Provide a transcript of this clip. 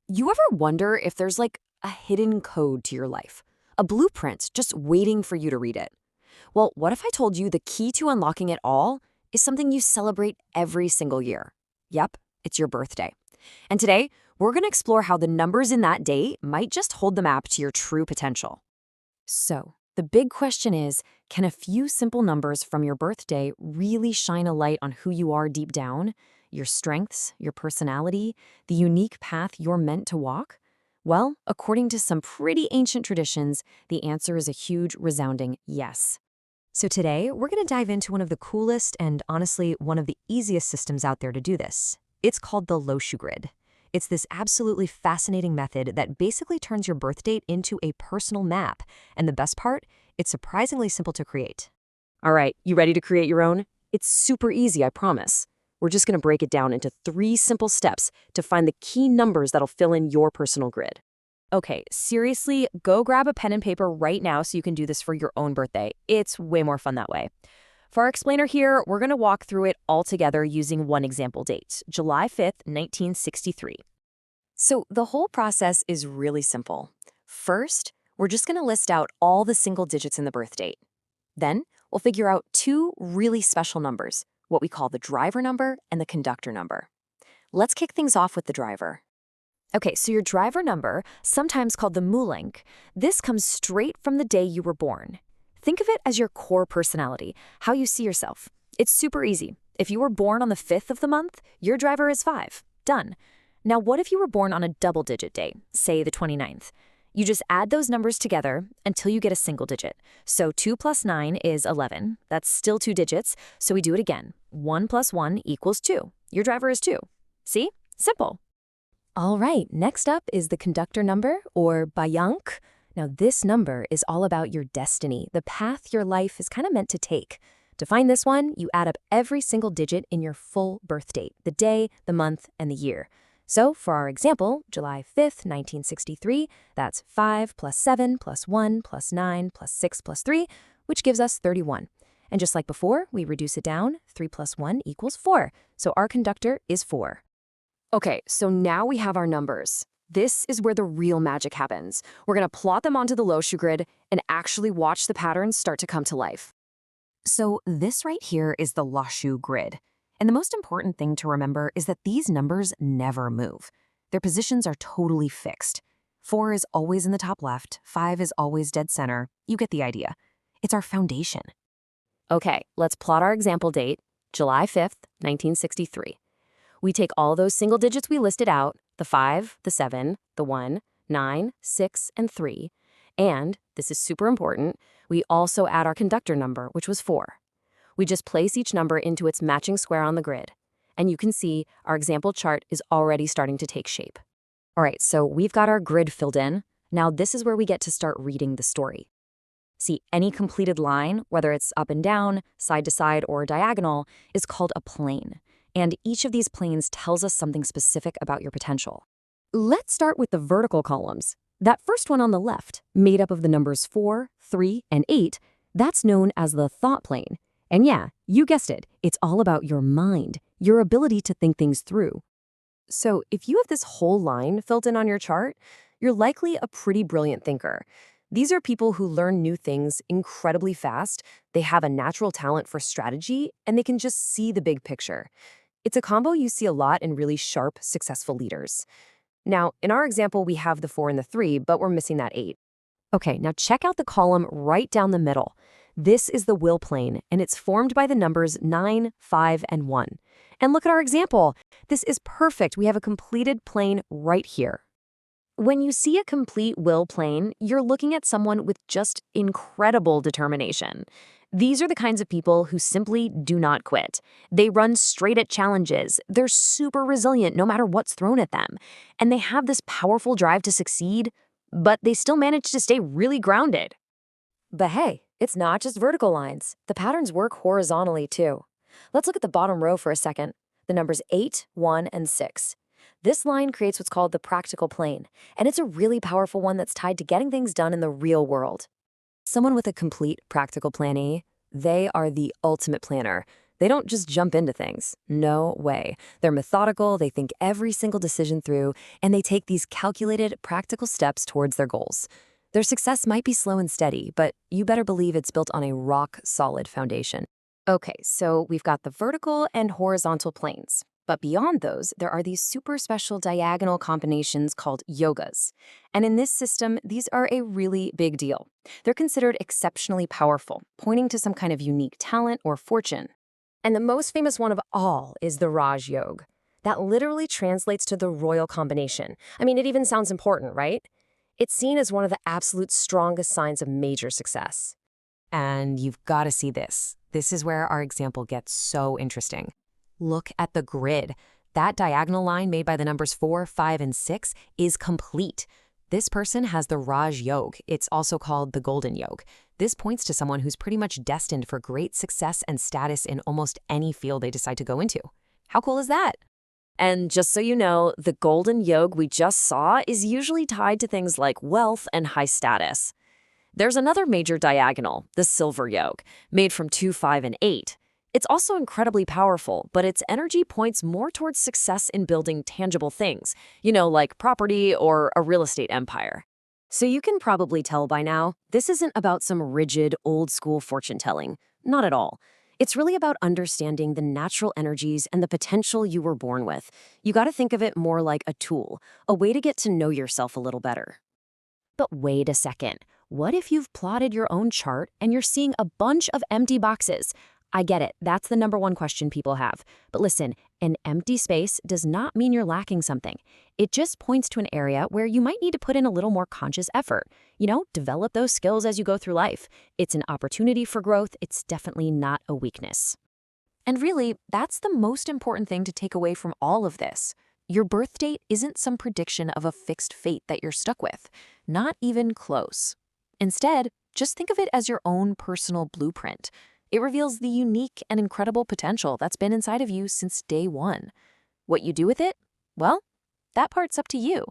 You ever wonder if there's like a hidden code to your life? A blueprint just waiting for you to read it? Well, what if I told you the key to unlocking it all is something you celebrate every single year? Yep, it's your birthday. And today, we're going to explore how the numbers in that day might just hold the map to your true potential. So, the big question is, can a few simple numbers from your birthday really shine a light on who you are deep down? Your strengths, your personality, the unique path you're meant to walk? Well, according to some pretty ancient traditions, the answer is a huge, resounding yes. So today, we're going to dive into one of the coolest and honestly one of the easiest systems out there to do this. It's called the Loshu grid. It's this absolutely fascinating method that basically turns your birth date into a personal map. And the best part, it's surprisingly simple to create. All right, you ready to create your own? It's super easy, I promise. We're just going to break it down into 3 simple steps to find the key numbers that'll fill in your personal grid. Okay, seriously, go grab a pen and paper right now so you can do this for your own birthday. It's way more fun that way. For our explainer here, we're going to walk through it all together using one example date, July 5th, 1963. So the whole process is really simple. First, we're just going to list out all the single digits in the birth date. Then, we'll figure out 2 really special numbers, what we call the driver number and the conductor number. Let's kick things off with the driver. Okay, so your driver number, sometimes called the Mulink, this comes straight from the day you were born. Think of it as your core personality, how you see yourself. It's super easy. If you were born on the 5th of the month, your driver is 5. Done. Now, what if you were born on a double-digit day, say the 29th? You just add those numbers together until you get a single digit. So 2 plus 9 is 11. That's still 2 digits, so we do it again. 1 plus 1 equals 2. Your driver is 2. See? Simple. All right, next up is the conductor number, or bayank. Now, this number is all about your destiny, the path your life is kind of meant to take. To find this one, you add up every single digit in your full birth date, the day, the month, and the year. So, for our example, July 5th, 1963, that's 5 plus 7 plus 1 plus 9 plus 6 plus 3, which gives us 31. And just like before, we reduce it down. 3 plus 1 equals 4. So our conductor is 4. Okay, so now we have our numbers. This is where the real magic happens. We're going to plot them onto the Loshu grid and actually watch the patterns start to come to life. So this right here is the Loshu grid. And the most important thing to remember is that these numbers never move. Their positions are totally fixed. 4 is always in the top left, 5 is always dead center. You get the idea. It's our foundation. Okay, let's plot our example date, July 5th, 1963. We take all those single digits we listed out, the 5, the 7, the 1, 9, 6, and 3, and, this is super important, we also add our conductor number, which was 4. We just place each number into its matching square on the grid, and you can see our example chart is already starting to take shape. All right, so we've got our grid filled in. Now this is where we get to start reading the story. See, any completed line, whether it's up and down, side to side, or diagonal, is called a plane. And each of these planes tells us something specific about your potential. Let's start with the vertical columns. That first one on the left, made up of the numbers 4, 3, and 8, that's known as the thought plane. And yeah, you guessed it, it's all about your mind, your ability to think things through. So if you have this whole line filled in on your chart, you're likely a pretty brilliant thinker. These are people who learn new things incredibly fast, they have a natural talent for strategy, and they can just see the big picture. It's a combo you see a lot in really sharp, successful leaders. Now, in our example, we have the 4 and the 3, but we're missing that 8. Okay, now check out the column right down the middle. This is the will plane, and it's formed by the numbers 9, 5, and 1. And look at our example. This is perfect. We have a completed plane right here. When you see a complete will plane, you're looking at someone with just incredible determination. These are the kinds of people who simply do not quit. They run straight at challenges. They're super resilient no matter what's thrown at them. And they have this powerful drive to succeed, but they still manage to stay really grounded. But hey, it's not just vertical lines. The patterns work horizontally too. Let's look at the bottom row for a second. The numbers 8, 1, and 6. This line creates what's called the practical plane, and it's a really powerful one that's tied to getting things done in the real world. Someone with a complete practical planning, they are the ultimate planner. They don't just jump into things. No way. They're methodical, they think every single decision through, and they take these calculated, practical steps towards their goals. Their success might be slow and steady, but you better believe it's built on a rock-solid foundation. Okay, so we've got the vertical and horizontal planes. But beyond those, there are these super special diagonal combinations called yogas. And in this system, these are a really big deal. They're considered exceptionally powerful, pointing to some kind of unique talent or fortune. And the most famous one of all is the Raj Yoga. That literally translates to the royal combination. I mean, it even sounds important, right? It's seen as one of the absolute strongest signs of major success. And you've got to see this. This is where our example gets so interesting. Look at the grid. That diagonal line made by the numbers 4, 5, and 6 is complete. This person has the Raj Yoga. It's also called the Golden Yoga. This points to someone who's pretty much destined for great success and status in almost any field they decide to go into. How cool is that? And just so you know, the Golden Yoga we just saw is usually tied to things like wealth and high status. There's another major diagonal, the Silver Yoga, made from 2, 5, and 8. It's also incredibly powerful, but its energy points more towards success in building tangible things, like property or a real estate empire. So you can probably tell by now, this isn't about some rigid, old-school fortune-telling. Not at all. It's really about understanding the natural energies and the potential you were born with. You got to think of it more like a tool, a way to get to know yourself a little better. But wait a second. What if you've plotted your own chart and you're seeing a bunch of empty boxes? I get it. That's the number one question people have. But listen, an empty space does not mean you're lacking something. It just points to an area where you might need to put in a little more conscious effort. Develop those skills as you go through life. It's an opportunity for growth. It's definitely not a weakness. And really, that's the most important thing to take away from all of this. Your birth date isn't some prediction of a fixed fate that you're stuck with. Not even close. Instead, just think of it as your own personal blueprint. It reveals the unique and incredible potential that's been inside of you since day one. What you do with it? Well, that part's up to you.